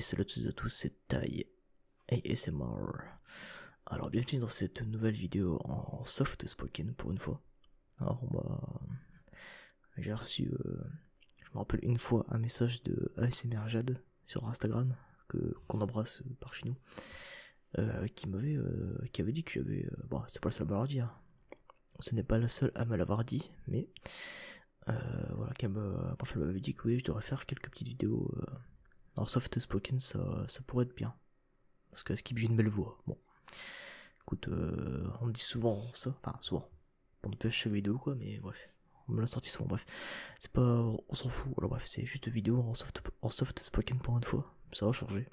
Et salut à toutes et à tous, c'est Tai ASMR. Alors bienvenue dans cette nouvelle vidéo en soft spoken pour une fois. Alors j'ai reçu, je me rappelle une fois, un message de ASMR Jade sur Instagram, qu'on embrasse par chez nous, qui avait dit que j'avais, bon c'est pas le seul à me l'avoir dit, hein. Ce n'est pas la seule à me l'avoir dit, mais voilà, qu'elle m'avait dit que oui, je devrais faire quelques petites vidéos en soft spoken, ça pourrait être bien. Parce que Skip j'ai une belle voix. Bon. Écoute, on me dit souvent ça, enfin souvent. On ne peut acheter vidéo quoi, mais bref. On me l'a sorti souvent, bref. C'est pas. On s'en fout. Alors bref, c'est juste vidéo en soft spoken pour une fois. Ça va changer.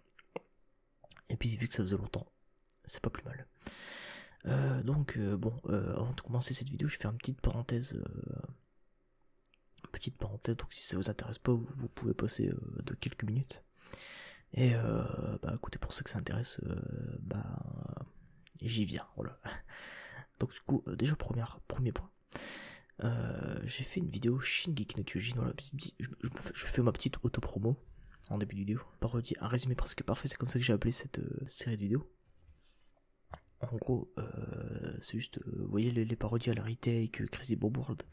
Et puis vu que ça faisait longtemps, c'est pas plus mal. Bon, avant de commencer cette vidéo, je fais une petite parenthèse. Donc si ça vous intéresse pas, vous pouvez passer de quelques minutes. Et écoutez, pour ceux que ça intéresse, j'y viens, voilà. Donc du coup, déjà premier point, j'ai fait une vidéo Shingeki no Kyojin, voilà, je fais ma petite auto-promo en début de vidéo, parodie, un résumé presque parfait, c'est comme ça que j'ai appelé cette série de vidéos. En gros, c'est juste, vous voyez les parodies à la retake, Crazy Bob World,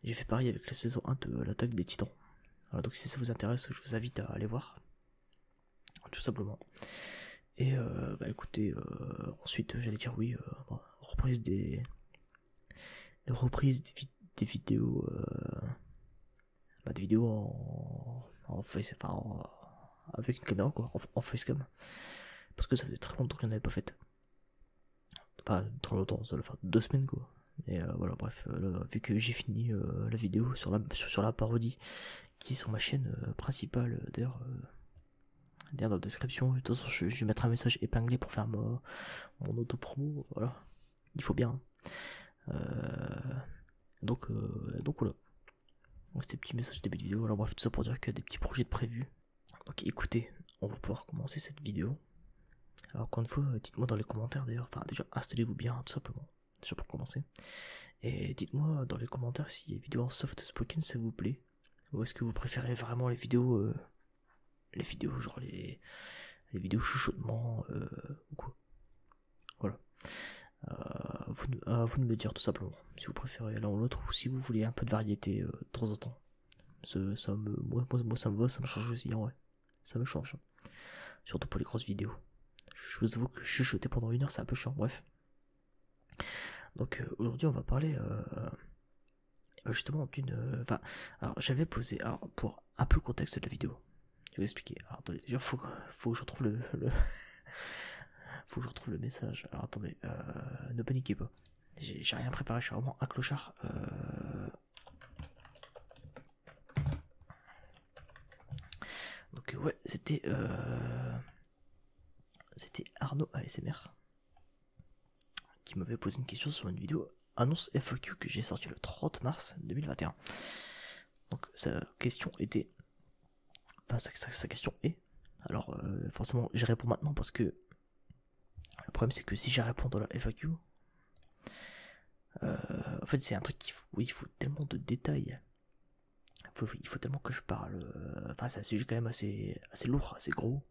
j'ai fait pareil avec la saison 1 de l'Attaque des Titans. Voilà, donc si ça vous intéresse, je vous invite à aller voir, tout simplement. Et écoutez, ensuite j'allais dire oui, reprise des vidéos, des vidéos avec une caméra quoi, en facecam, parce que ça faisait très longtemps que je n'en avais pas fait. Pas trop longtemps, ça doit faire 2 semaines quoi. Et voilà, bref, là, vu que j'ai fini la vidéo sur la parodie qui est sur ma chaîne principale, d'ailleurs dans la description, de toute façon je vais mettre un message épinglé pour faire mon auto-promo, voilà, il faut bien. Donc voilà. Donc c'était petit message début de vidéo, alors bref, tout ça pour dire qu'il y a des petits projets de prévus. Donc écoutez, on va pouvoir commencer cette vidéo. Alors encore une fois, dites-moi dans les commentaires d'ailleurs, enfin déjà installez-vous bien tout simplement, déjà pour commencer. Et dites-moi dans les commentaires si les vidéos en soft spoken ça vous plaît, ou est-ce que vous préférez vraiment les vidéos genre les vidéos chuchotement ou quoi. Voilà. À vous de me dire tout simplement si vous préférez l'un ou l'autre, ou si vous voulez un peu de variété de temps en temps. Moi ça me va, ça me change aussi en vrai. Ça me change. Surtout pour les grosses vidéos. Je vous avoue que chuchoter pendant 1 heure c'est un peu chiant, bref. Donc aujourd'hui on va parler justement d'une. Alors j'avais posé. Alors pour un peu le contexte de la vidéo. Je vais expliquer. Alors attendez, déjà faut que je retrouve le faut que je retrouve le message. Alors attendez, ne paniquez pas. J'ai rien préparé, je suis vraiment un clochard. Donc ouais, c'était Arnaud ASMR qui m'avait posé une question sur une vidéo annonce FAQ que j'ai sorti le 30 mars 2021. Donc sa question était, sa question est, alors forcément j'y réponds maintenant parce que le problème c'est que si j'y réponds dans la FAQ, en fait c'est un truc il faut tellement de détails, il faut tellement que je parle, c'est un sujet quand même assez lourd, assez gros.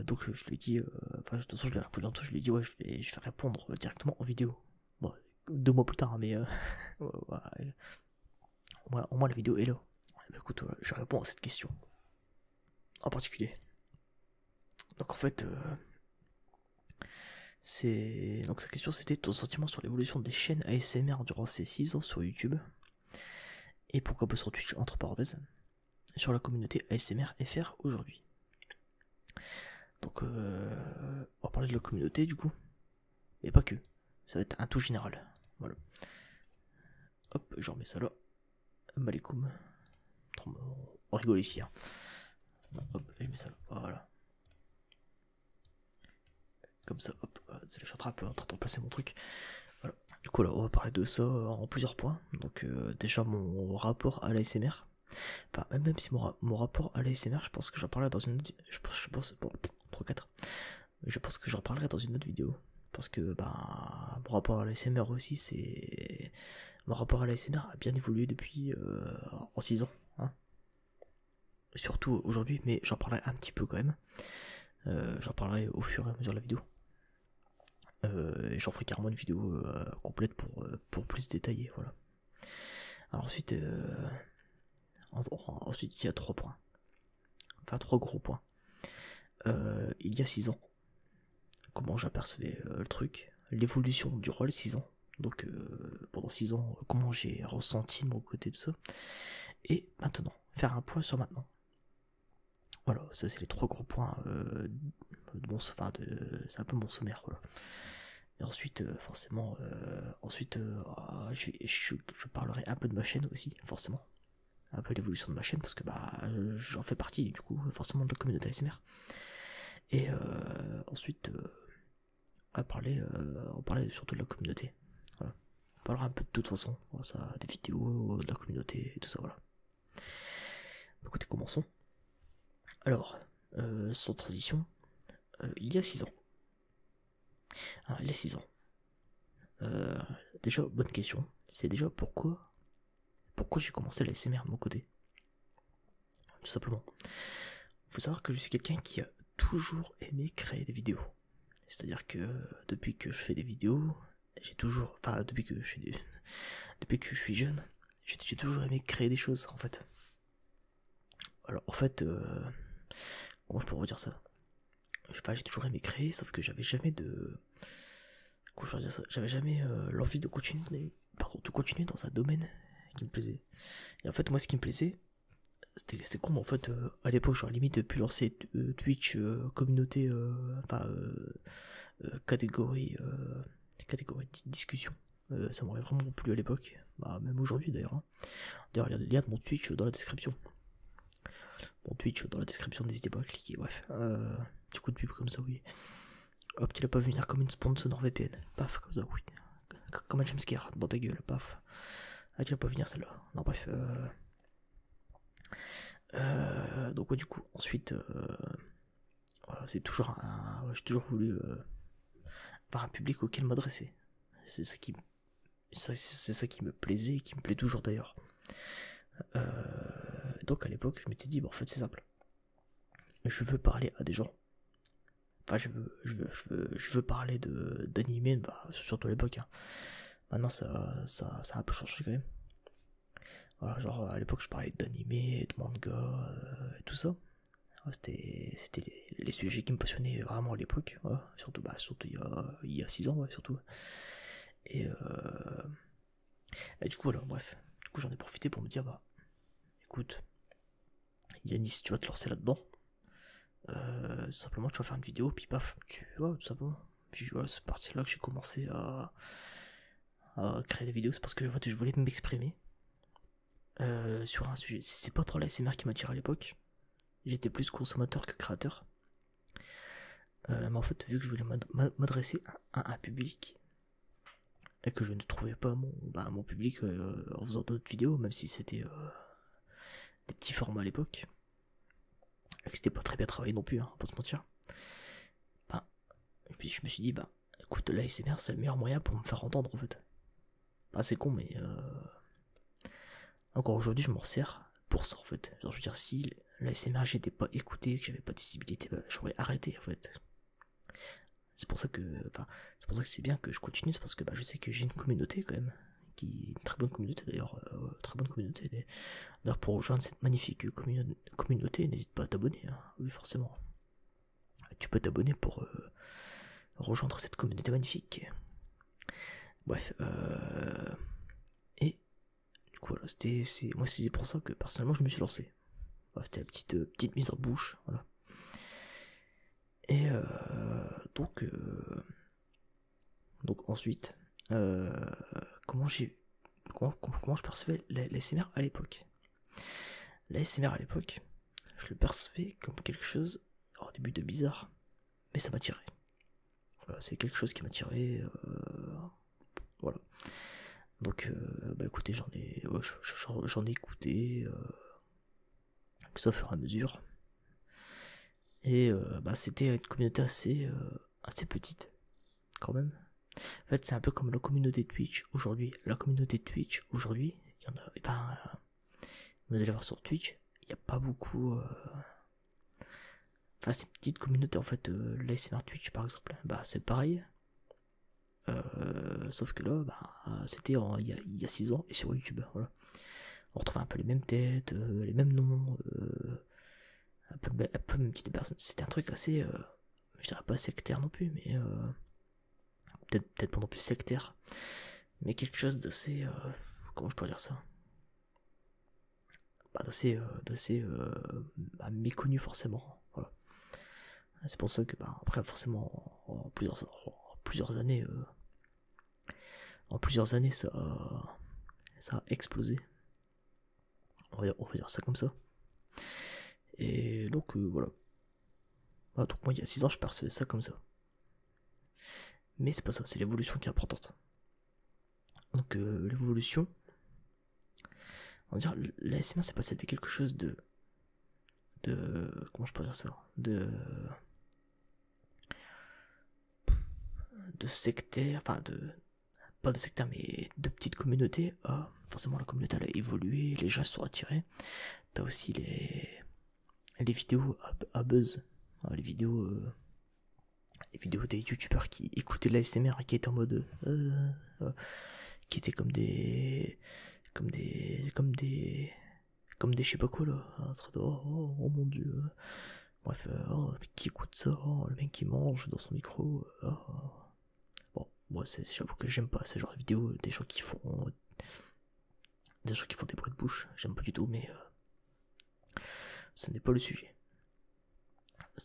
Donc je lui ai dit, de toute façon je lui ai répondu je lui ai dit ouais je vais répondre directement en vidéo. Bon, 2 mois plus tard, hein, mais au moins la vidéo est là. Mais écoute, je réponds à cette question en particulier. Donc en fait, donc sa question c'était ton sentiment sur l'évolution des chaînes ASMR durant ces 6 ans sur YouTube, et pourquoi pas sur Twitch entre parenthèses, sur la communauté ASMR FR aujourd'hui. Donc on va parler de la communauté du coup, mais pas que, ça va être un tout général. Voilà. Hop, je remets ça là. Malikoum. On rigole ici. Hein. Hop, je mets ça là. Voilà. Comme ça, hop, je suis en train de remplacer mon truc. Voilà. Du coup là, on va parler de ça en plusieurs points. Donc déjà mon rapport à l'ASMR. Enfin, même si mon rapport à l'ASMR, je pense que j'en parlerai dans une autre. Je pense bon, 3-4. Je pense que j'en parlerai dans une autre vidéo. Parce que mon rapport à l'ASMR aussi, c'est. Mon rapport à l'ASMR a bien évolué depuis en 6 ans. Hein. surtout aujourd'hui, mais j'en parlerai un petit peu quand même. J'en parlerai au fur et à mesure de la vidéo. Et j'en ferai carrément une vidéo complète pour plus détailler, voilà. Alors ensuite, ensuite il y a 3 points. Enfin 3 gros points. Il y a 6 ans, comment j'apercevais le truc, l'évolution du rôle 6 ans. Donc pendant 6 ans, comment j'ai ressenti de mon côté tout ça. Et maintenant, faire un point sur maintenant. Voilà, ça c'est les 3 gros points de mon enfin c'est un peu mon sommaire, voilà. Et ensuite, forcément, je parlerai un peu de ma chaîne aussi, forcément. Un peu l'évolution de ma chaîne, parce que bah j'en fais partie, du coup, forcément de la communauté ASMR. Et ensuite, on parlait surtout de la communauté. Voilà. On parlera un peu de toute façon, voilà, ça, des vidéos, de la communauté et tout ça, voilà. Écoutez, commençons. Alors, sans transition, il y a 6 ans. Alors, il y a 6 ans. Déjà, bonne question. C'est déjà pourquoi j'ai commencé la SMR de mon côté. Tout simplement. Faut savoir que je suis quelqu'un qui a toujours aimé créer des vidéos. C'est-à-dire que depuis que je fais des vidéos, j'ai toujours, enfin depuis que je suis jeune, j'ai toujours aimé créer des choses en fait. Alors en fait, comment je peux vous dire ça? Enfin, j'ai toujours aimé créer, sauf que j'avais jamais comment je peux dire ça? J'avais jamais l'envie de continuer dans un domaine qui me plaisait. Et en fait, moi, ce qui me plaisait, c'était con, mais en fait, à l'époque, j'aurais limite pu lancer Twitch, communauté, catégorie de discussion. Ça m'aurait vraiment plu à l'époque, bah, même aujourd'hui d'ailleurs. Hein. D'ailleurs, il y a le lien de mon Twitch dans la description. Mon Twitch dans la description, n'hésitez pas à cliquer, bref. Petit coup de pub comme ça, oui. Hop, tu l'as pas vu venir comme une sponsor NordVPN. Paf, comme ça, oui. Comme un jumpscare dans ta gueule, paf. Ah, tu l'as pas venir celle-là. Non, bref. Donc, ouais, du coup, ensuite, voilà, c'est toujours j'ai toujours voulu avoir un public auquel m'adresser. C'est ça qui me plaisait et qui me plaît toujours d'ailleurs. Donc, à l'époque, je m'étais dit, bon, en fait, c'est simple. Je veux parler à des gens. Enfin, je veux parler d'animé, bah, surtout à l'époque. Hein. Maintenant, ça a un peu changé quand même. Voilà, genre à l'époque, je parlais d'animé, de manga, et tout ça. Ouais, c'était les sujets qui me passionnaient vraiment à l'époque. Ouais, surtout il y a 6 ans, ouais, surtout. Et, et du coup, voilà, bref. Du coup, j'en ai profité pour me dire, bah, écoute, Yanis, tu vas te lancer là-dedans. Simplement tu vas faire une vidéo puis paf tu vois tout simplement puis voilà c'est parti là que j'ai commencé à créer des vidéos. C'est parce que je voulais m'exprimer sur un sujet. C'est pas trop la SMR qui m'attire à l'époque, j'étais plus consommateur que créateur, mais en fait vu que je voulais m'adresser à un public et que je ne trouvais pas mon public en faisant d'autres vidéos, même si c'était des petits formats à l'époque et que c'était pas très bien travaillé non plus, hein, pas se mentir. Et puis je me suis dit, bah écoute, la ASMR c'est le meilleur moyen pour me faire entendre en fait. Bah c'est con, mais encore aujourd'hui je m'en sers pour ça en fait. Genre je veux dire, si la ASMR j'étais pas écouté, que j'avais pas de visibilité, bah, j'aurais arrêté en fait. C'est pour ça que c'est bien que je continue, c'est parce que bah, je sais que j'ai une communauté quand même, une très bonne communauté d'ailleurs, très bonne communauté. D'ailleurs pour rejoindre cette magnifique communauté, n'hésite pas à t'abonner, hein. Oui forcément. Tu peux t'abonner pour rejoindre cette communauté magnifique. Bref, et du coup voilà, moi c'est pour ça que personnellement je me suis lancé. Voilà, c'était la petite mise en bouche, voilà. Et donc ensuite, comment je percevais l'ASMR à l'époque. L'ASMR à l'époque, je le percevais comme quelque chose au début de bizarre, mais ça m'attirait. Voilà, c'est quelque chose qui m'attirait. Voilà. Donc, bah écoutez, j'en ai écouté, ça au fur et à mesure. Et bah c'était une communauté assez petite, quand même. En fait, c'est un peu comme la communauté Twitch aujourd'hui. La communauté Twitch aujourd'hui, il y en a. Ben, vous allez voir sur Twitch, il n'y a pas beaucoup. Enfin, ces petites communautés en fait, l'ASMR Twitch par exemple, bah c'est pareil. Sauf que là, bah, c'était il y a 6 ans et sur YouTube. Voilà. On retrouvait un peu les mêmes têtes, les mêmes noms, un peu le même type de personnes. C'était un truc assez, je dirais pas sectaire non plus, mais peut-être pas non plus sectaire, mais quelque chose d'assez, comment je pourrais dire ça, bah, d'assez bah, méconnu forcément. Voilà. C'est pour ça que bah, après forcément en plusieurs années, ça a explosé. On va dire ça comme ça. Et donc voilà. Ah, donc moi il y a 6 ans je percevais ça comme ça. Mais c'est pas ça, c'est l'évolution qui est importante. Donc l'évolution, on va dire l'ASMR c'est passé de quelque chose de comment je peux dire ça, de sectaire, enfin de pas de sectaire mais de petites communautés à forcément la communauté elle a évolué, les gens se sont attirés. T'as aussi les vidéos à buzz, les vidéos des youtubeurs qui écoutaient l'ASMR et qui étaient en mode qui étaient comme des je sais pas quoi là, en train de oh mon dieu, bref, oh, mais qui écoute ça, oh, le mec qui mange dans son micro, bon moi j'avoue que j'aime pas ce genre de vidéos, des gens qui font des bruits de bouche, j'aime pas du tout, mais ce n'est pas le sujet.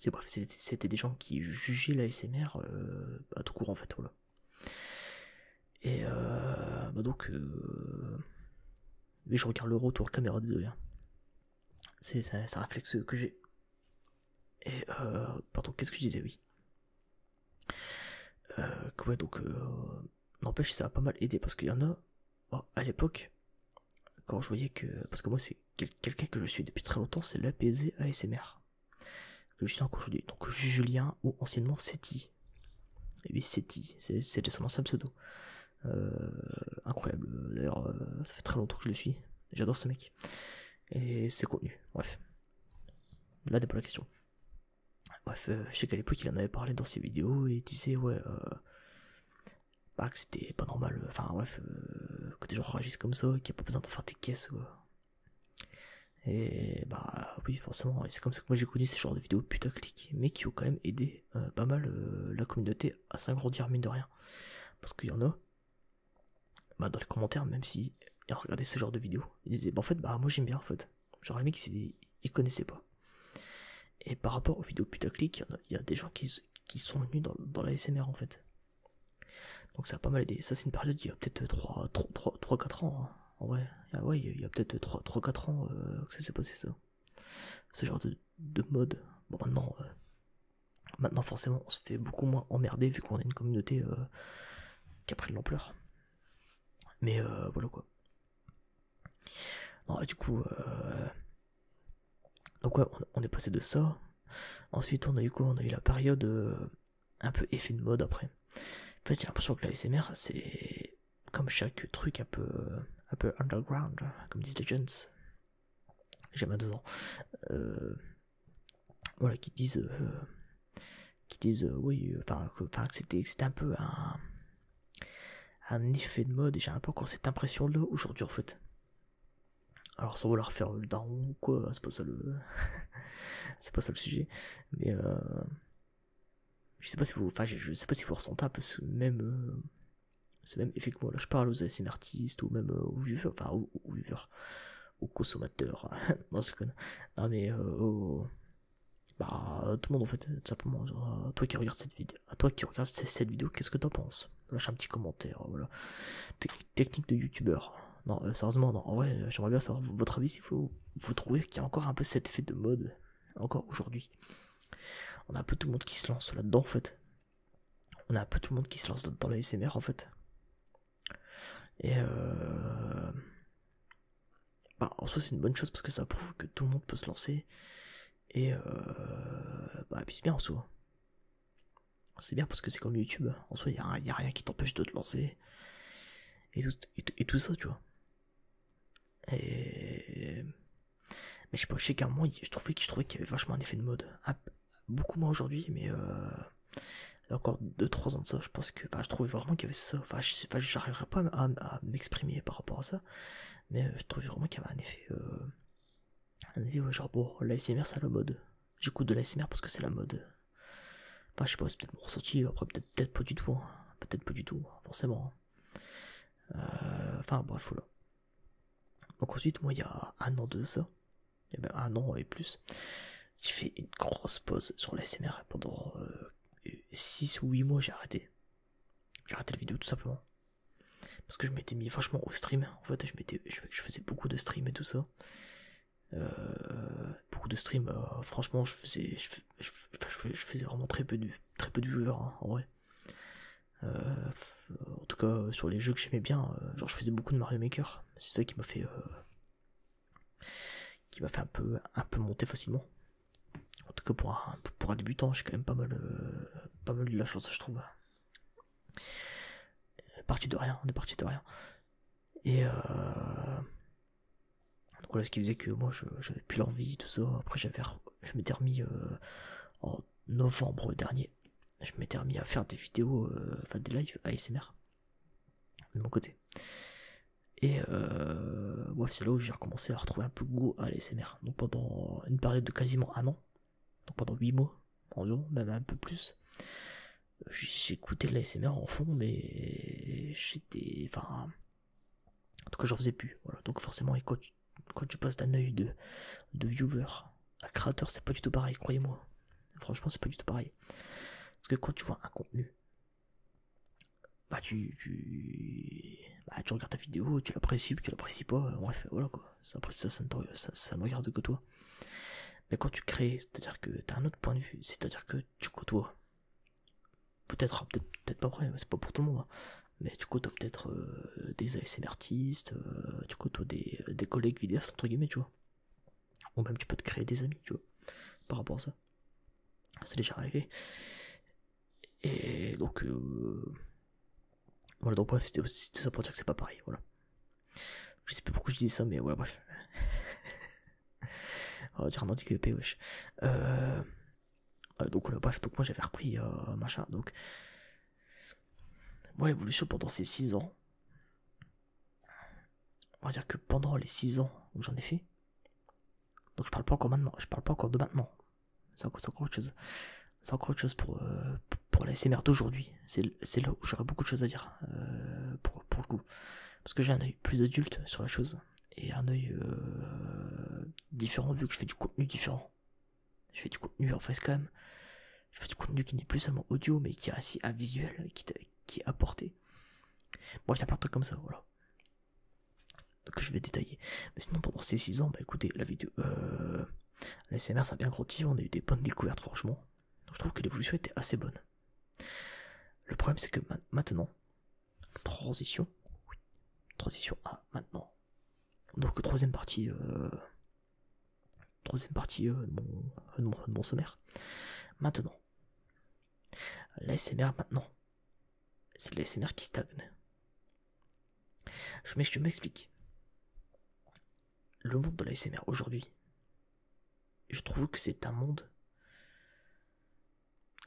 Bref, c'était des gens qui jugeaient l'ASMR à tout court en fait, voilà. Et bah donc mais je regarde le retour caméra, désolé, hein. C'est un réflexe que j'ai. Et pardon, qu'est-ce que je disais, oui. Ouais, donc n'empêche, ça a pas mal aidé parce qu'il y en a, à l'époque, quand je voyais que, parce que moi c'est quelqu'un que je suis depuis très longtemps, c'est l'APZ ASMR que je suis encore aujourd'hui, donc Julien ou anciennement Seti. Et oui, Seti, c'était son ancien pseudo. Incroyable, d'ailleurs ça fait très longtemps que je le suis, j'adore ce mec et ses contenus, bref, là n'est pas la question. Bref, je sais qu'à l'époque il en avait parlé dans ses vidéos et il disait ouais bah, que c'était pas normal, enfin bref, que des gens réagissent comme ça, qu'il n'y a pas besoin de faire des caisses. Et bah oui, forcément, et c'est comme ça que moi j'ai connu ces genres de vidéos putaclic, mais qui ont quand même aidé pas mal la communauté à s'agrandir, mine de rien. Parce qu'il y en a, bah, dans les commentaires, même si ils regardaient ce genre de vidéos, ils disaient bah en fait, bah moi j'aime bien en fait. Genre les mecs, ils connaissaient pas. Et par rapport aux vidéos putaclic, il y a des gens qui sont venus dans la SMR en fait. Donc ça a pas mal aidé. Ça c'est une période il y a peut-être 3-4 ans. Hein. En vrai, ouais, il y a peut-être 3-4 ans que ça s'est passé ça. Ce genre de mode. Bon maintenant forcément on se fait beaucoup moins emmerder vu qu'on a une communauté qui a pris de l'ampleur. Mais voilà quoi. Non, du coup, donc ouais, on est passé de ça. Ensuite on a eu quoi? On a eu la période un peu effet de mode après. En fait j'ai l'impression que la SMR c'est comme chaque truc un peu underground, comme disent les jeunes. J'ai 22 ans. Voilà, qui disent oui, que c'était un peu un effet de mode, et j'ai un peu encore cette impression là aujourd'hui en fait. Alors sans vouloir faire le daron ou quoi, c'est pas ça le c'est pas ça le sujet, mais je sais pas si vous ressentez un peu ce même effet que moi. Là je parle aux ASMR artistes ou même aux viewers, enfin aux viewers, aux consommateurs. Non je connais. Non mais bah tout le monde en fait, tout simplement. Genre, à toi qui regarde cette vidéo, qu'est-ce que t'en penses? Lâche un petit commentaire, voilà. Technique de youtubeur. Non, sérieusement, non, en vrai, j'aimerais bien savoir votre avis si vous trouvez qu'il y a encore un peu cet effet de mode, encore aujourd'hui. On a un peu tout le monde qui se lance là-dedans en fait. On a un peu tout le monde qui se lance dans la SMR en fait. Et bah en soi c'est une bonne chose parce que ça prouve que tout le monde peut se lancer. Et bah puis c'est bien en soi. C'est bien parce que c'est comme YouTube. En soi, il y a rien qui t'empêche de te lancer. Et tout ça, tu vois. Et Mais je sais pas, je sais qu'à un moment, je trouvais qu'il y avait vachement un effet de mode. Beaucoup moins aujourd'hui, mais il y a encore 2-3 ans de ça, je pense que, enfin, je trouvais vraiment qu'il y avait ça. Enfin, j'arriverais pas à m'exprimer par rapport à ça, mais je trouvais vraiment qu'il y avait un effet, ouais, genre, bon, l'ASMR c'est à la mode. J'écoute de l'ASMR parce que c'est la mode. Enfin, je sais pas, c'est peut-être mon ressenti, après, peut-être pas du tout, hein. Peut-être pas du tout, forcément. Enfin, bref, voilà. Donc, ensuite, moi, il y a un an de ça, il y a même un an et plus, j'ai fait une grosse pause sur l'ASMR pendant 6 ou 8 mois, j'ai arrêté. J'ai arrêté la vidéo tout simplement. Parce que je m'étais mis vachement au stream. En fait, je faisais beaucoup de stream et tout ça. Beaucoup de stream, franchement, je faisais vraiment très peu de viewers, hein, en vrai. En tout cas, sur les jeux que j'aimais bien, genre je faisais beaucoup de Mario Maker. C'est ça qui m'a fait un peu monter facilement. En tout cas, pour un débutant, j'ai quand même pas mal eu de la chance, je trouve. Parti de rien, on est parti de rien. Et donc voilà, ce qui faisait que moi j'avais plus l'envie, tout ça. Après je m'étais remis en novembre dernier. Je m'étais remis à faire des vidéos, enfin des lives ASMR de mon côté. Et bref, c'est là où j'ai recommencé à retrouver un peu de goût à l'ASMR. Donc pendant une période de quasiment un an, donc pendant 8 mois environ, même un peu plus, j'écoutais de l'ASMR en fond, mais enfin, en tout cas j'en faisais plus. Voilà. Donc forcément, et quand tu passes d'un œil de viewer à créateur, c'est pas du tout pareil, croyez-moi. Franchement, c'est pas du tout pareil. Parce que quand tu vois un contenu, bah tu regardes ta vidéo, tu l'apprécies, tu l'apprécies pas, bref, voilà quoi. Après ça ne regarde que toi. Mais quand tu crées, c'est-à-dire que t'as un autre point de vue, c'est-à-dire que tu côtoies. Peut-être pas vrai, c'est pas pour tout le monde, hein. Mais tu côtoies peut-être des ASMR artistes, tu côtoies des collègues vidéastes entre guillemets, tu vois. Ou même tu peux te créer des amis, tu vois, par rapport à ça. C'est déjà arrivé. Et donc voilà, donc bref, c'était aussi tout ça pour dire que c'est pas pareil, voilà. Je sais plus pourquoi je dis ça, mais voilà, bref. On va dire un handicapé, wesh. Donc voilà, bref, donc moi j'avais repris machin, donc moi l'évolution pendant ces 6 ans, on va dire que pendant les 6 ans où j'en ai fait, donc je parle pas encore maintenant, je parle pas encore de maintenant, c'est encore autre chose. C'est encore autre chose pour la SMR d'aujourd'hui. C'est là où j'aurais beaucoup de choses à dire pour le coup. Parce que j'ai un œil plus adulte sur la chose et un œil différent vu que je fais du contenu différent. Je fais du contenu en facecam. Je fais du contenu qui n'est plus seulement audio mais qui a aussi un visuel qui est apporté. Bon, il y a plein de trucs comme ça, voilà. Donc je vais détailler. Mais sinon, pendant ces 6 ans, bah écoutez, la vidéo. La SMR ça a bien grandi, on a eu des bonnes découvertes, franchement. Donc je trouve que l'évolution était assez bonne. Le problème, c'est que maintenant, transition à maintenant. Donc troisième partie de mon sommaire. Maintenant, l'ASMR maintenant, c'est l'ASMR qui stagne. Je m'explique. Le monde de l'ASMR aujourd'hui, je trouve que c'est un monde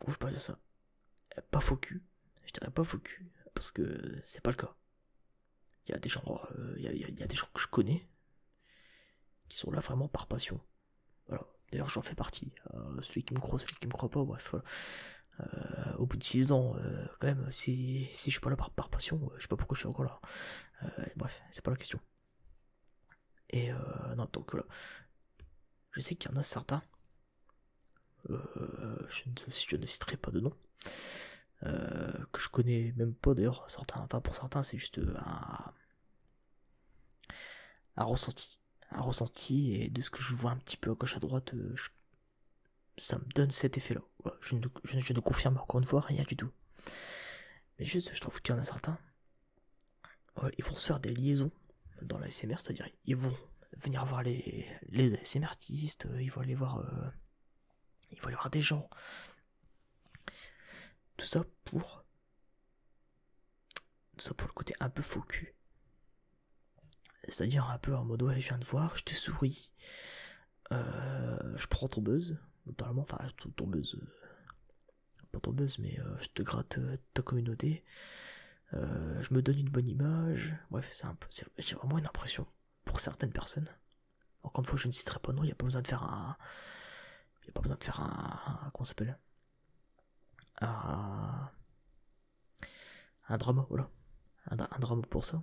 où je parle de ça, pas faux cul. Je dirais pas faux cul parce que c'est pas le cas. Il y a des gens, y a des gens que je connais qui sont là vraiment par passion. Voilà. D'ailleurs, j'en fais partie. Celui qui me croit pas, bref. Voilà. Au bout de 6 ans, quand même, si je suis pas là par passion, je sais pas pourquoi je suis encore là. Bref, c'est pas la question. Et non, donc voilà. Je sais qu'il y en a certains, je ne citerai pas de nom, que je connais même pas d'ailleurs. Enfin, pour certains, c'est juste un ressenti. Un ressenti, et de ce que je vois un petit peu à gauche à droite, ça me donne cet effet-là. Voilà, je ne confirme encore une fois rien du tout. Mais juste, je trouve qu'il y en a certains, ils vont se faire des liaisons dans la SMR, c'est-à-dire ils vont venir voir les ASMR artistes, ils vont aller voir des gens. Tout ça pour le côté un peu faux cul. C'est-à-dire un peu en mode ouais, je viens de voir, je te souris. je prends ton buzz, notamment, enfin ton buzz, pas ton buzz, mais je te gratte ta communauté, je me donne une bonne image, bref, j'ai vraiment une impression, pour certaines personnes, encore une fois je ne citerai pas non, il n'y a pas besoin de faire comment ça s'appelle, un, un drama, voilà, un drama pour ça.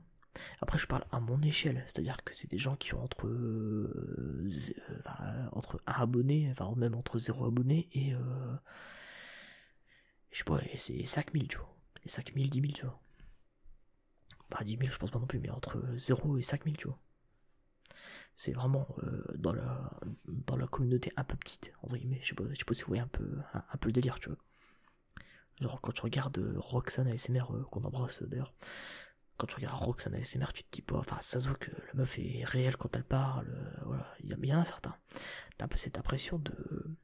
Après, je parle à mon échelle, c'est-à-dire que c'est des gens qui ont entre 1 abonné, enfin même entre 0 abonné et je sais pas, et c'est 5000, tu vois. Et 5000, 10 000, tu vois. Bah 10 000, je pense pas non plus, mais entre 0 et 5000, tu vois. C'est vraiment dans la communauté un peu petite, entre guillemets. Je sais pas si vous voyez un peu le délire, tu vois. Genre quand tu regardes Roxane ASMR, qu'on embrasse d'ailleurs, quand tu regardes Roxane ASMR, tu te dis pas, enfin ça se voit que la meuf est réelle quand elle parle, voilà, il y en a certains. T'as un peu cette impression de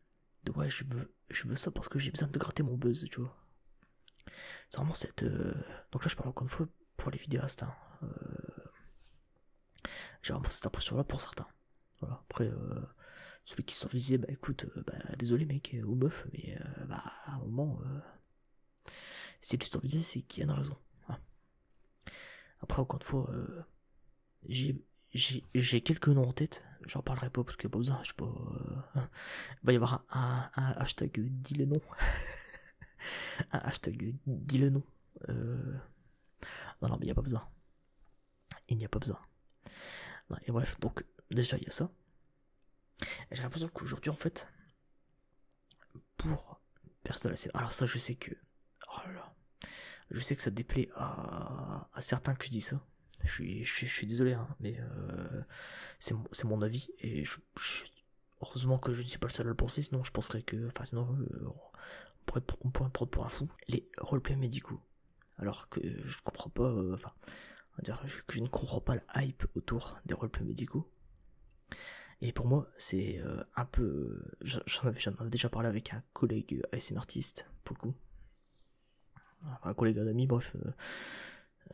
ouais, je veux ça parce que j'ai besoin de gratter mon buzz, tu vois. C'est vraiment cette. Donc là, je parle encore une fois pour les vidéastes, hein. J'ai vraiment cette impression là pour certains. Voilà, après, celui qui sont visés, bah écoute, bah désolé mec ou meuf, mais bah à un moment, si tu t'en visé, c'est qu'il y a une raison. Hein. Après, encore une fois, j'ai quelques noms en tête, j'en parlerai pas parce qu'il n'y a pas besoin, je sais pas. Hein. Il va y avoir un hashtag dis le nom. Un hashtag dis le nom. Non, mais il n'y a pas besoin. Il n'y a pas besoin. Non, et bref, donc déjà il y a ça. Et j'ai l'impression qu'aujourd'hui, en fait, pour personne assez. Alors, ça, je sais que. Oh là là. Je sais que ça déplaît à certains que je dis ça. Je suis désolé, hein, mais c'est mon avis. Et heureusement que je ne suis pas le seul à le penser, sinon je penserais que. Enfin, sinon, on pourrait me prendre pour un fou. Les roleplays médicaux. Alors que je comprends pas. Enfin, on va dire que je ne comprends pas la hype autour des roleplays médicaux. Et pour moi, c'est un peu. J'en avais déjà parlé avec un collègue ASMR artiste, pour le coup. Un collègue, un ami, bref,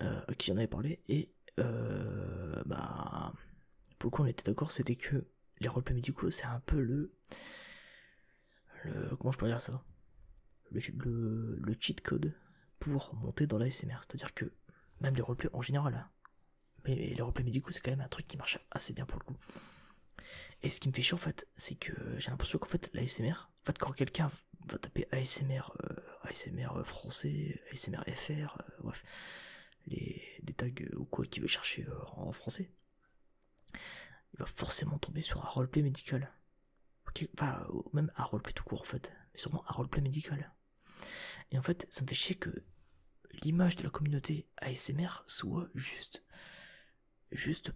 à qui j'en avais parlé. Et bah. Pour le coup, on était d'accord, c'était que les roleplays médicaux, c'est un peu comment je peux dire ça, le cheat code pour monter dans l'ASMR. C'est-à-dire que même les roleplays en général, hein, mais les roleplays médicaux, c'est quand même un truc qui marche assez bien pour le coup. Et ce qui me fait chier en fait, c'est que j'ai l'impression qu'en fait l'ASMR, en fait quand quelqu'un va taper ASMR, ASMR français, ASMR FR, bref, des tags ou quoi qu'il veut chercher en français, il va forcément tomber sur un roleplay médical. Enfin, même un roleplay tout court en fait, mais sûrement un roleplay médical. Et en fait, ça me fait chier que l'image de la communauté ASMR soit juste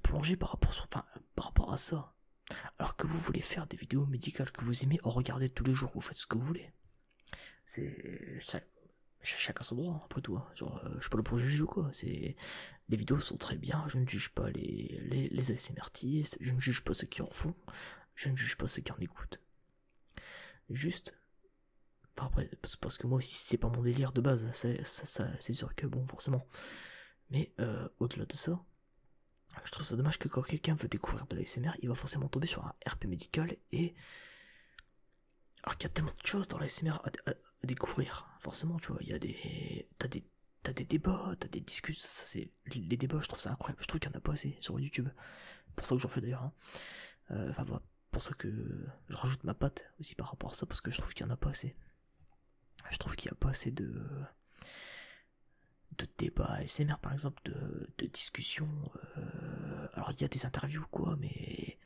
plongée par rapport à ça. Alors que vous voulez faire des vidéos médicales que vous aimez en regarder tous les jours, vous faites ce que vous voulez. C'est chacun son droit, hein, après tout. Hein. Genre, je suis pas là pour juger ou quoi. Les vidéos sont très bien, je ne juge pas les ASMR artistes, je ne juge pas ceux qui en font, je ne juge pas ceux qui en écoutent. Juste, après, parce que moi aussi c'est pas mon délire de base, c'est sûr que bon, forcément. Mais au-delà de ça, je trouve ça dommage que quand quelqu'un veut découvrir de l'ASMR, il va forcément tomber sur un RP médical et. Alors qu'il y a tellement de choses dans l'ASMR à découvrir. Forcément, tu vois, il y a des. T'as des débats, t'as des discussions. Les débats, je trouve ça incroyable. Je trouve qu'il y en a pas assez sur YouTube. Pour ça que j'en fais d'ailleurs. Hein. Enfin, voilà, pour ça que je rajoute ma patte aussi par rapport à ça, parce que je trouve qu'il y en a pas assez. Je trouve qu'il y a pas assez de débats ASMR par exemple, de discussions. Alors il y a des interviews quoi, mais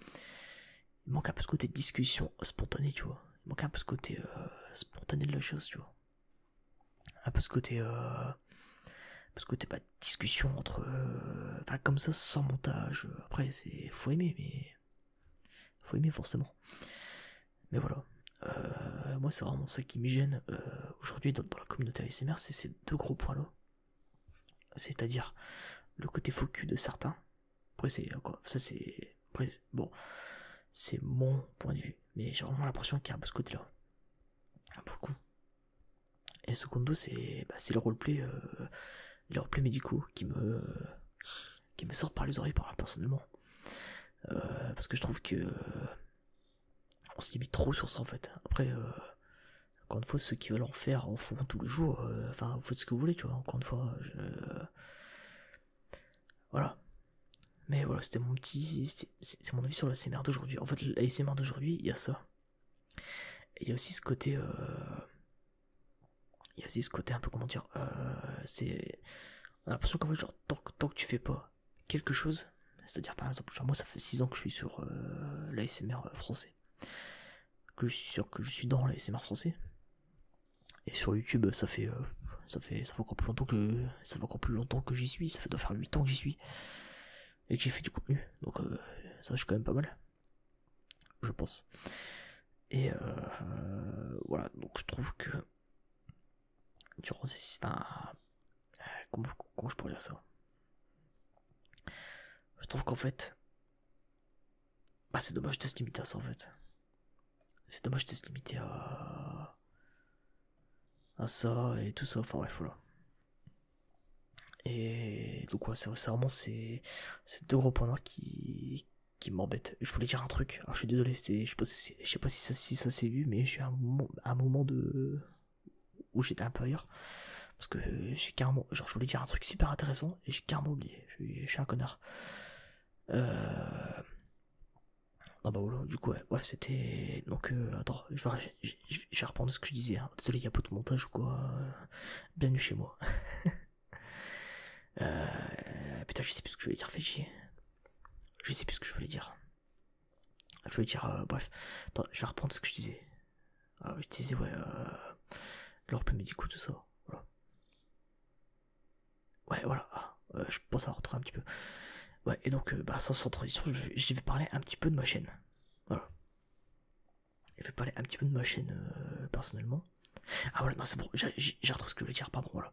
il manque un peu ce côté de discussion spontanée, tu vois. Il manque un peu ce côté spontané de la chose, tu vois. Un peu ce côté discussion entre comme ça sans montage. Après faut aimer, mais faut aimer forcément. Mais voilà. Moi c'est vraiment ça qui me gêne aujourd'hui dans la communauté ASMR, c'est ces deux gros points là. C'est-à-dire le côté faux cul de certains. Après c'est encore ça c'est après, bon, c'est mon point de vue, mais j'ai vraiment l'impression qu'il y a un peu ce côté là pour le coup. Et secondo c'est les roleplays médicaux qui me sortent par les oreilles personnellement, parce que je trouve que on se limite trop sur ça en fait. Après, encore une fois, ceux qui veulent en faire en font tous les jours. Enfin, vous faites ce que vous voulez, tu vois. Encore une fois, voilà. Mais voilà, c'était mon petit. C'est mon avis sur la l'ASMR d'aujourd'hui. En fait, la l'ASMR d'aujourd'hui, il y a ça. Et il y a aussi ce côté. Il y a aussi ce côté un peu, comment dire. C'est. On a l'impression qu'en fait, genre, tant que tu fais pas quelque chose. C'est-à-dire, par exemple, genre, moi, ça fait 6 ans que je suis sur l'ASMR français. Que je suis dans l'ASMR français. Et sur YouTube, ça fait encore plus longtemps que. Ça fait encore plus longtemps que j'y suis. Doit faire 8 ans que j'y suis. Et que j'ai fait du contenu. Donc, ça, je suis quand même pas mal. Je pense. Et voilà, donc je trouve que durant ces. Enfin, comment je pourrais dire ça? Je trouve qu'en fait. Bah, c'est dommage de se limiter à ça en fait. C'est dommage de se limiter à ça et tout ça. Enfin, bref, voilà. Et donc, ouais, c'est vraiment ces deux gros points noirs qui m'embêtent. Je voulais dire un truc. Alors, je suis désolé, je sais pas si ça s'est vu, mais j'ai eu un moment de. Où j'étais un peu ailleurs. Parce que j'ai carrément. Genre, je voulais dire un truc super intéressant et j'ai carrément oublié. Je suis un connard. Non, bah voilà, du coup, ouais. Bref, c'était. Donc, attends, je vais reprendre ce que je disais. Hein. Désolé, il y a pas de montage ou quoi. Bienvenue chez moi. Putain, je sais plus ce que je voulais dire, fait chier. Je sais plus ce que je voulais dire. Je voulais dire, bref. Attends, je vais reprendre ce que je disais. Je disais, ouais, l'Europe médicaux, tout ça. Voilà. Ouais, voilà. Je pense avoir retrouvé un petit peu. Ouais, et donc, bah, sans transition, je vais parler un petit peu de ma chaîne. Voilà. Je vais parler un petit peu de ma chaîne personnellement. Ah voilà, non, c'est bon, j'ai retrouvé ce que je voulais dire, pardon, voilà.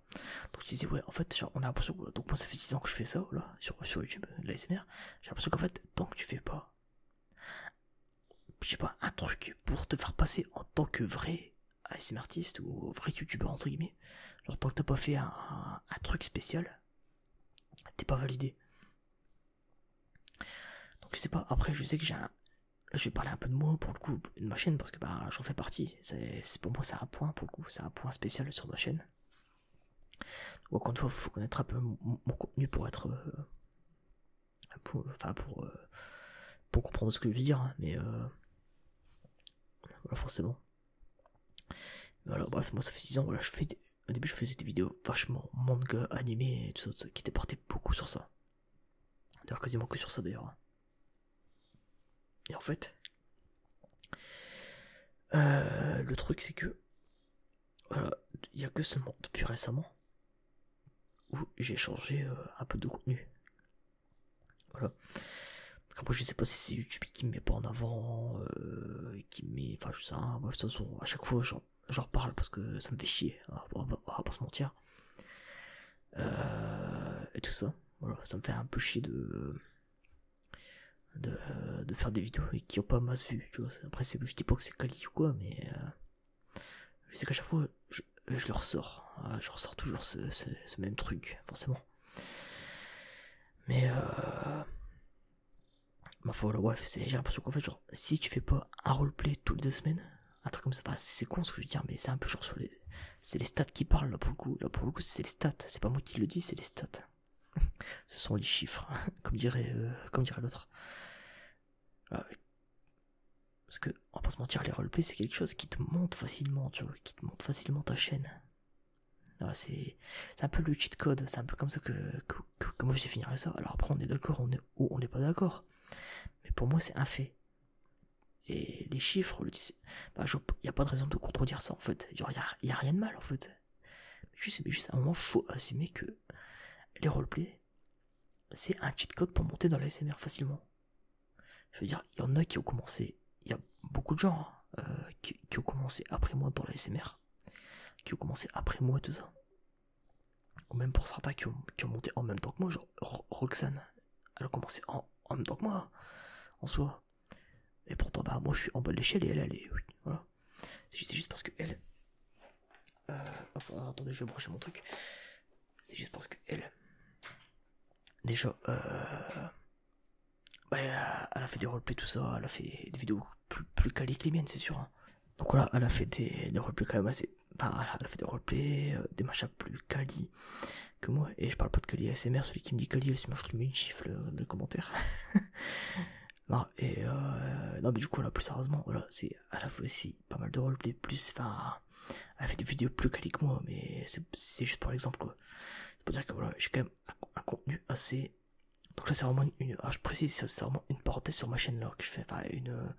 Donc je disais, ouais, en fait, genre, on a l'impression que. Donc moi, ça fait 6 ans que je fais ça, voilà, sur YouTube, de l'ASMR. J'ai l'impression qu'en fait, tant que tu fais pas, je sais pas, un truc pour te faire passer en tant que vrai ASMR artiste ou vrai YouTuber, entre guillemets, genre, tant que t'as pas fait un truc spécial, t'es pas validé. Donc je sais pas, après, je sais que j'ai un. Là, je vais parler un peu de moi pour le coup, de ma chaîne, parce que bah, j'en fais partie. Pour moi, c'est un point pour le coup, c'est un point spécial sur ma chaîne. Donc, encore une fois, il faut connaître un peu mon contenu pour être. Pour comprendre ce que je veux dire, hein, mais voilà, forcément. Voilà, bref, moi ça fait 6 ans, voilà, au début je faisais des vidéos vachement manga, animé et tout ça, qui étaient portées beaucoup sur ça. D'ailleurs, quasiment que sur ça d'ailleurs. Hein. Et en fait, le truc c'est que, voilà, il y a que seulement depuis récemment où j'ai changé un peu de contenu. Voilà. Après, je sais pas si c'est YouTube qui me met pas en avant, qui me met. Enfin, je sais pas, bref, de toute façon, à chaque fois j'en reparle parce que ça me fait chier, hein, on va pas se mentir. Et tout ça, voilà, ça me fait un peu chier de faire des vidéos et qui ont pas masse vue, tu vois. Après, je dis pas que c'est quali ou quoi, mais je sais qu'à chaque fois, je le ressors. Je ressors toujours ce même truc, forcément. Mais ma foi, voilà, bref, j'ai l'impression qu'en fait, genre, si tu fais pas un roleplay toutes les 2 semaines, un truc comme ça, bah, c'est con ce que je veux dire, mais c'est un peu genre sur les. C'est les stats qui parlent là pour le coup. Là pour le coup, c'est les stats. C'est pas moi qui le dis, c'est les stats. Ce sont les chiffres, comme dirait l'autre. Parce que, on va pas se mentir, les roleplays, c'est quelque chose qui te monte facilement, tu vois, qui te monte facilement ta chaîne. C'est un peu le cheat code, c'est un peu comme ça que moi je définirais ça. Alors après, on est d'accord, ou on n'est pas d'accord. Mais pour moi, c'est un fait. Et les chiffres le disent. Bah, il n'y a pas de raison de contredire ça en fait. Genre, il n'y a rien de mal en fait. Mais juste à un moment, faut assumer que les roleplays, c'est un cheat code pour monter dans la SMR facilement. Je veux dire, il y en a qui ont commencé. Il y a beaucoup de gens qui ont commencé après moi dans la SMR. Qui ont commencé après moi tout ça. Ou même pour certains qui ont monté en même temps que moi. Genre, Roxane, elle a commencé en même temps que moi, en soi. Et pourtant, bah, moi je suis en bas de l'échelle et elle est. Oui, voilà. C'est juste parce que elle. Attendez, je vais brancher mon truc. C'est juste parce que elle. Déjà, bah, elle a fait des roleplays, tout ça, elle a fait des vidéos plus quali que les miennes, c'est sûr. Hein. Donc voilà, elle a fait des roleplays quand même assez. Enfin, elle a fait des roleplays, des machins plus quali que moi. Et je parle pas de quali ASMR, celui qui me dit quali, moi je lui mets une gifle dans les commentaires. Non, et non, mais du coup, là, plus sérieusement, voilà, elle a fait aussi pas mal de roleplays, plus, enfin, elle a fait des vidéos plus quali que moi, mais c'est juste pour l'exemple, quoi. C'est pour dire que voilà, j'ai quand même un contenu assez. Donc là, c'est vraiment je précise, c'est vraiment une parenthèse sur ma chaîne là que je fais, enfin, une,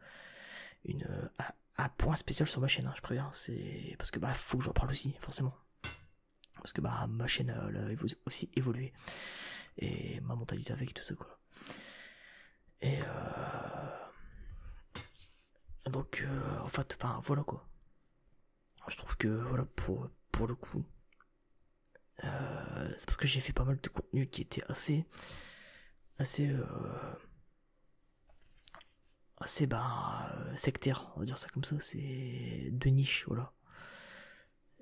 un point spécial sur ma chaîne, hein, je préviens, c'est parce que bah, faut que j'en parle aussi, forcément. Parce que bah, ma chaîne, elle a aussi évolué, et ma mentalité avec tout ça, quoi. Et donc, en fait, enfin, voilà quoi. Je trouve que, voilà, pour le coup, c'est parce que j'ai fait pas mal de contenu qui était assez, assez, bah, sectaire, on va dire ça comme ça, c'est de niche, voilà.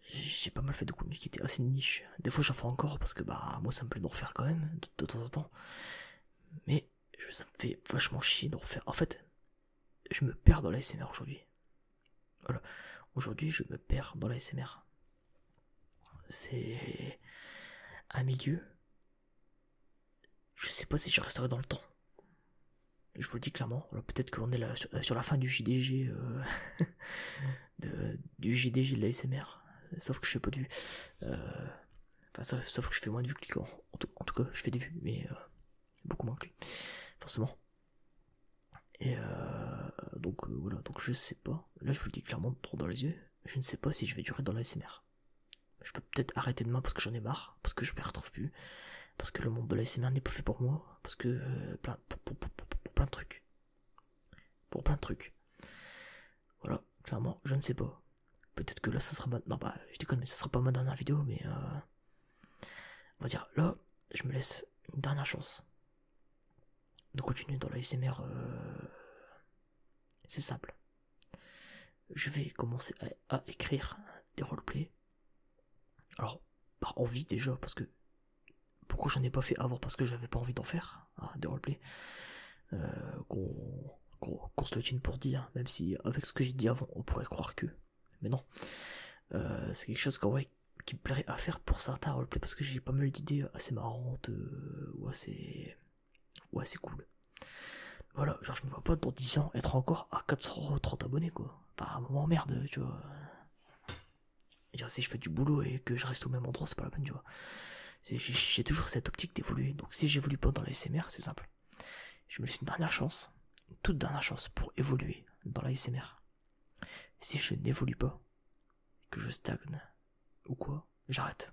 J'ai pas mal fait de contenu qui était assez niche. Des fois, j'en fais encore parce que, bah, moi, ça me plaît d'en refaire quand même, de temps en temps. Mais ça me fait vachement chier d'en refaire. En fait, je me perds dans la SMR aujourd'hui. Voilà. Aujourd'hui, je me perds dans la SMR. C'est un milieu. Je sais pas si je resterai dans le temps. Je vous le dis clairement. Peut-être qu'on est là sur la fin du JDG, du JDG de la SMR. Sauf que je fais pas de vues. Sauf que je fais moins de vues que lui. En tout cas, je fais des vues, mais beaucoup moins que lui. Forcément. Et donc voilà. Donc je sais pas. Là, je vous le dis clairement, trop dans les yeux. Je ne sais pas si je vais durer dans la SMR. Je peux peut-être arrêter demain parce que j'en ai marre. Parce que je me retrouve plus. Parce que le monde de la SMR n'est pas fait pour moi. Parce que pour plein de trucs. Pour plein de trucs. Voilà, clairement, je ne sais pas. Peut-être que là, ça sera ma. Non, bah, je déconne, mais ça sera pas ma dernière vidéo, mais on va dire, là, je me laisse une dernière chance de continuer dans la SMR. C'est simple. Je vais commencer à écrire des roleplays. Alors, par envie déjà, parce que. Pourquoi j'en ai pas fait avant? Parce que j'avais pas envie d'en faire, hein, des roleplays. Qu'on se le tienne pour dire, même si avec ce que j'ai dit avant, on pourrait croire que. Mais non. C'est quelque chose qui me plairait à faire pour certains roleplays parce que j'ai pas mal d'idées assez marrantes ou assez cool. Voilà, genre je me vois pas dans 10 ans être encore à 430 abonnés quoi. Enfin, à un moment merde, tu vois. Et dire si je fais du boulot et que je reste au même endroit, c'est pas la peine, tu vois. J'ai toujours cette optique d'évoluer. Donc si j'évolue pas dans la SMR, c'est simple. Je me laisse une dernière chance, une toute dernière chance pour évoluer dans la SMR. Si je n'évolue pas, que je stagne ou quoi, j'arrête.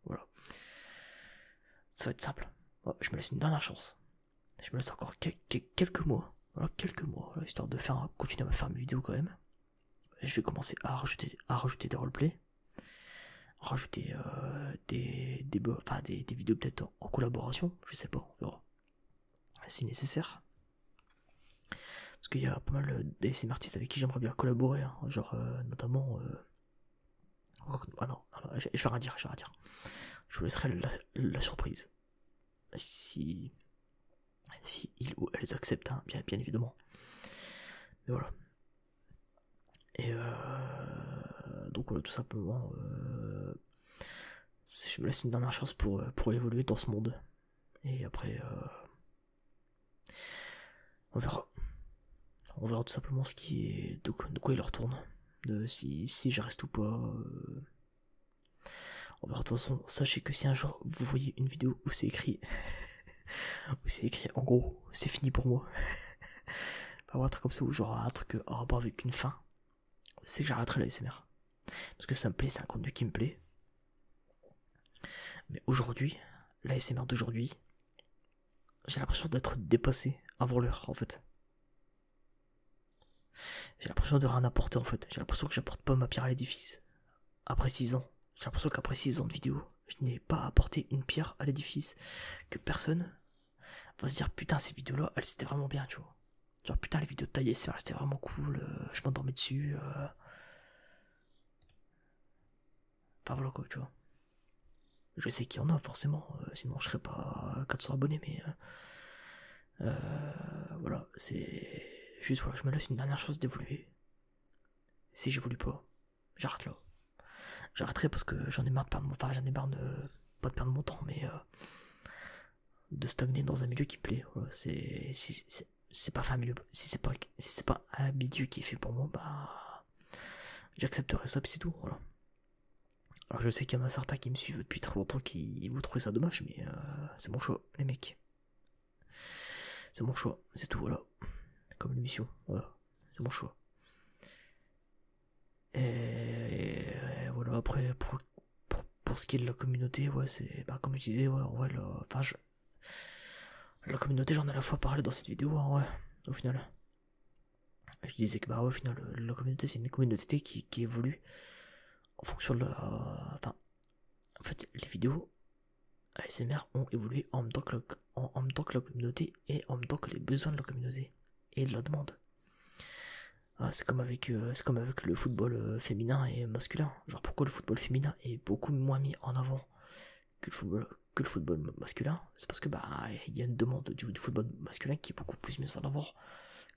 Voilà. Ça va être simple. Je me laisse une dernière chance. Je me laisse encore quelques mois. Voilà, quelques mois. Voilà, histoire de continuer à me faire mes vidéos quand même. Et je vais commencer à rajouter des roleplays. Rajouter des vidéos peut-être en collaboration. Je sais pas, on verra. Si nécessaire. Parce qu'il y a pas mal d'ASMR artistes avec qui j'aimerais bien collaborer. Hein. Genre, notamment. Ah non, je vais rien dire, Je vous laisserai la surprise. Si ils ou elles acceptent, hein, bien évidemment. Mais voilà. Et donc voilà, tout simplement, je me laisse une dernière chance pour évoluer dans ce monde. Et après, on verra. On verra tout simplement ce qui est de quoi il retourne. Si je reste ou pas. On verra. De toute façon, sachez que si un jour vous voyez une vidéo où c'est écrit en gros, c'est fini pour moi. Enfin, un truc comme ça, ou genre un truc en rapport avec une fin, c'est que j'arrêterai la SMR. Parce que ça me plaît, c'est un contenu qui me plaît. Mais aujourd'hui, la SMR d'aujourd'hui, j'ai l'impression d'être dépassé avant l'heure en fait. J'ai l'impression de rien apporter en fait. J'ai l'impression que j'apporte pas ma pierre à l'édifice. Après 6 ans, j'ai l'impression qu'après 6 ans de vidéo, je n'ai pas apporté une pierre à l'édifice. Que personne va se dire putain, ces vidéos là, elles étaient vraiment bien, tu vois. Genre putain, les vidéos de taille SMR c'était vraiment cool, je m'endormais dessus. Enfin voilà quoi, tu vois. Je sais qu'il y en a forcément, sinon je serais pas à 400 abonnés, mais Voilà, c'est juste, voilà, je me laisse une dernière chance d'évoluer. Si j'évolue pas, j'arrête là. J'arrêterai parce que j'en ai marre de perdre mon... Enfin, j'en ai marre de... Pas de perdre mon temps, mais... de stagner dans un milieu qui me plaît. Voilà, c'est pas un milieu... Si c'est pas un milieu qui est fait pour moi, bah... J'accepterai ça, puis c'est tout, voilà. Alors je sais qu'il y en a certains qui me suivent depuis très longtemps qui vont trouver ça dommage, mais c'est mon choix, les mecs. C'est mon choix, c'est tout, voilà. Comme l'émission, voilà. C'est mon choix. Et voilà, après, pour ce qui est de la communauté, ouais, c'est... Bah, comme je disais, ouais, la communauté, j'en ai à la fois parlé dans cette vidéo, hein, ouais, au final. Je disais que, bah, ouais, au final, la communauté, c'est une communauté qui évolue en fonction de la... Enfin, en fait, les vidéos ASMR ont évolué en même temps en même temps que la communauté et en même temps que les besoins de la communauté et de la demande. Ah, c'est comme avec le football féminin et masculin. Genre pourquoi le football féminin est beaucoup moins mis en avant que le football masculin? C'est parce que bah il y a une demande du football masculin qui est beaucoup plus mise en avant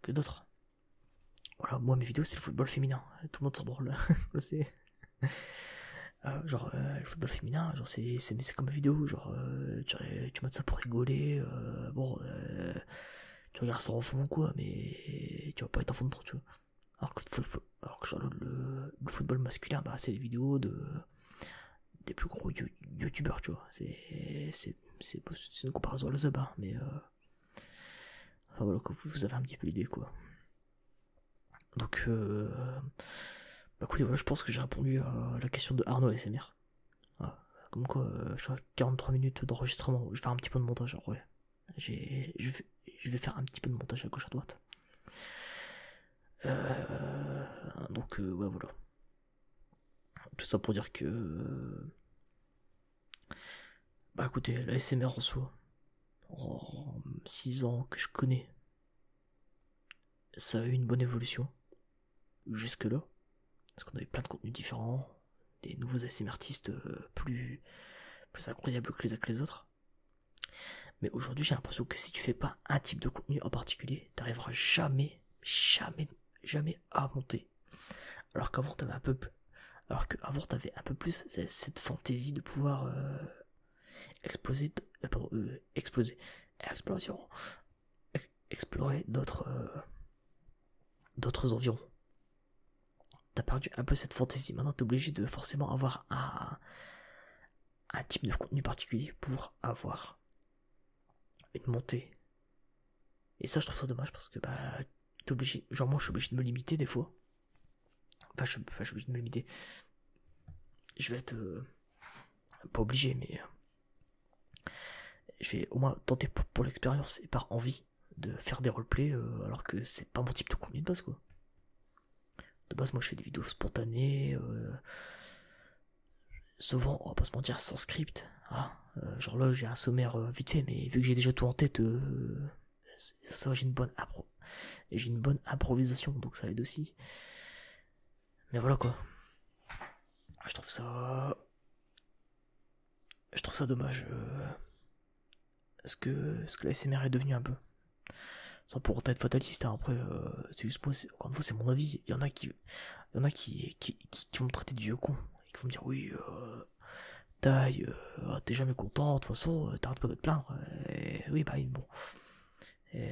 que d'autres. Voilà, moi mes vidéos c'est le football féminin. Tout le monde s'en branle. C'est le football féminin, genre c'est comme ma vidéo, genre tu mets ça pour rigoler, tu regardes ça en fond quoi, mais tu vas pas être en fond de trop, tu vois. Alors que genre, le football masculin, bah c'est les vidéos des plus gros youtubeurs, tu vois. C'est une comparaison à la Zub, hein, mais enfin voilà, vous avez un petit peu l'idée quoi. Donc bah écoutez, voilà, je pense que j'ai répondu à la question de Arnaud SMR. Voilà. Comme quoi, je suis à 43 minutes d'enregistrement. Je vais faire un petit peu de montage, genre, ouais. Je vais faire un petit peu de montage à gauche à droite. Donc, ouais, voilà. Tout ça pour dire que. Bah écoutez, la SMR en soi, en 6 ans que je connais, ça a eu une bonne évolution. Jusque-là. Parce qu'on avait plein de contenus différents, des nouveaux ASMR artistes plus incroyables que les uns que les autres. Mais aujourd'hui, j'ai l'impression que si tu fais pas un type de contenu en particulier, t'arriveras jamais à monter. Alors qu'avant, t'avais un peu plus cette fantaisie de pouvoir exploser, exploration, explorer d'autres environs. T'as perdu un peu cette fantaisie. Maintenant, t'es obligé de forcément avoir un type de contenu particulier pour avoir une montée. Et ça, je trouve ça dommage parce que bah, t'es obligé. Genre, moi, je suis obligé de me limiter des fois. Enfin, je suis obligé de me limiter. Je vais être pas obligé, mais je vais au moins tenter pour l'expérience et par envie de faire des roleplays alors que c'est pas mon type de contenu de base quoi. De base, moi je fais des vidéos spontanées, souvent, on va pas se mentir, sans script. Ah, genre là, j'ai un sommaire vite fait, mais vu que j'ai déjà tout en tête, ça j'ai une bonne improvisation, donc ça aide aussi. Mais voilà quoi. Je trouve ça dommage. Ce que la SMR est devenu un peu. Sans pour autant être fataliste, hein. Après, c'est juste moi, encore une fois, c'est mon avis. Il y en a qui vont me traiter de vieux con. Et qui vont me dire, oui, taille, t'es jamais content, de toute façon, t'arrêtes pas de te plaindre. Et, oui, bah, bon. Et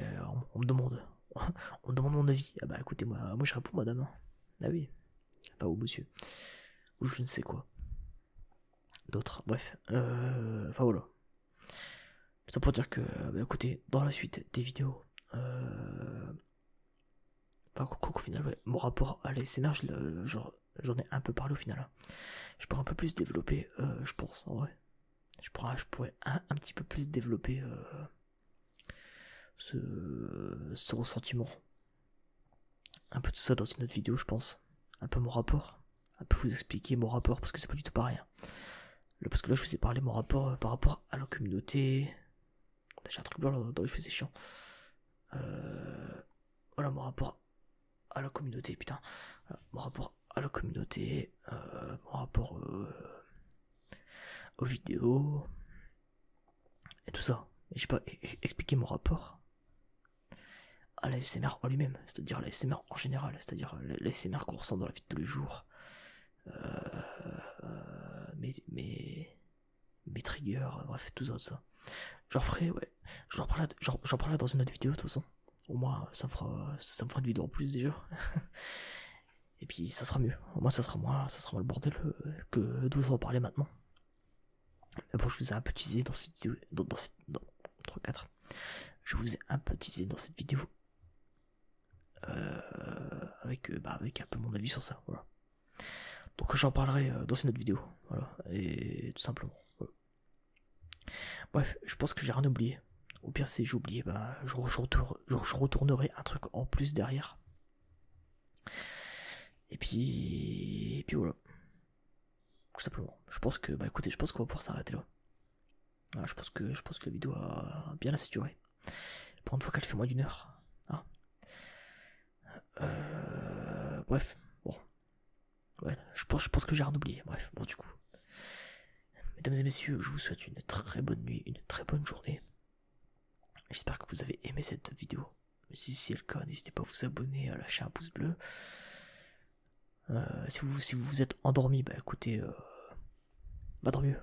on me demande. On me demande mon avis. Ah bah écoutez, moi je réponds, madame. Ah oui. Pas au monsieur. Ou je ne sais quoi. D'autres, bref. Enfin voilà. Ça pour dire que, bah écoutez, dans la suite des vidéos, bah, au final, ouais, mon rapport à l'ASMR, j'en ai un peu parlé au final. Hein. Je pourrais un peu plus développer, je pense, en vrai. Je pourrais un petit peu plus développer ce ressentiment. Un peu tout ça dans une autre vidéo, je pense. Un peu mon rapport. Un peu vous expliquer mon rapport, parce que c'est pas du tout pareil. Hein. Parce que là, je vous ai parlé mon rapport par rapport à la communauté. J'ai un truc blanc dans les cheveux, c'est chiant. Voilà mon rapport à la communauté, putain. Voilà, mon rapport à la communauté, mon rapport aux vidéos, et tout ça. Et j'ai pas expliqué mon rapport à l'ASMR en lui-même, c'est-à-dire l'ASMR en général, c'est-à-dire l'ASMR qu'on ressent dans la vie de tous les jours. Mes triggers, bref, tout ça. J'en ferai, ouais. J'en parlerai dans une autre vidéo de toute façon. Au moins, ça me fera une vidéo en plus déjà. Et puis ça sera mieux. Au moins ça sera moins le bordel que de vous en parler maintenant. Mais bon, je vous ai un peu teasé dans cette vidéo. Dans 3-4. Je vous ai un peu teasé dans cette vidéo. Avec un peu mon avis sur ça. Voilà. Donc j'en parlerai dans une autre vidéo. Voilà. Et tout simplement. Voilà. Bref, je pense que j'ai rien oublié. Au pire, si j'ai oublié, je retournerai un truc en plus derrière. Et puis voilà. Tout simplement. Je pense que, écoutez, je pense qu'on va pouvoir s'arrêter là. Voilà, je pense que la vidéo a bien assez duré. Pour une fois qu'elle fait moins d'1 heure. Hein. Bref, bon. Ouais, je pense que j'ai rien oublié. Bref, bon, du coup. Mesdames et messieurs, je vous souhaite une très bonne nuit, une très bonne journée. J'espère que vous avez aimé cette vidéo. Si c'est le cas, n'hésitez pas à vous abonner, à lâcher un pouce bleu. Si vous vous êtes endormi, écoutez, tant mieux.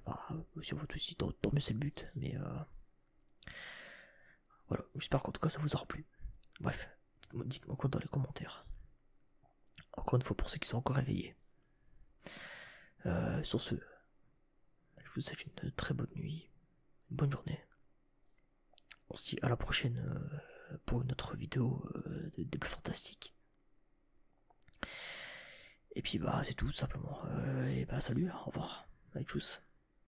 Si vous aussi, tant mieux, c'est le but. Mais voilà, j'espère qu'en tout cas ça vous aura plu. Bref, dites-moi quoi dans les commentaires. Encore une fois, pour ceux qui sont encore réveillés. Sur ce, je vous souhaite une très bonne nuit, une bonne journée. On se dit à la prochaine pour une autre vidéo des plus fantastiques. Et puis c'est tout simplement. Et salut, au revoir. Allez, tchuss.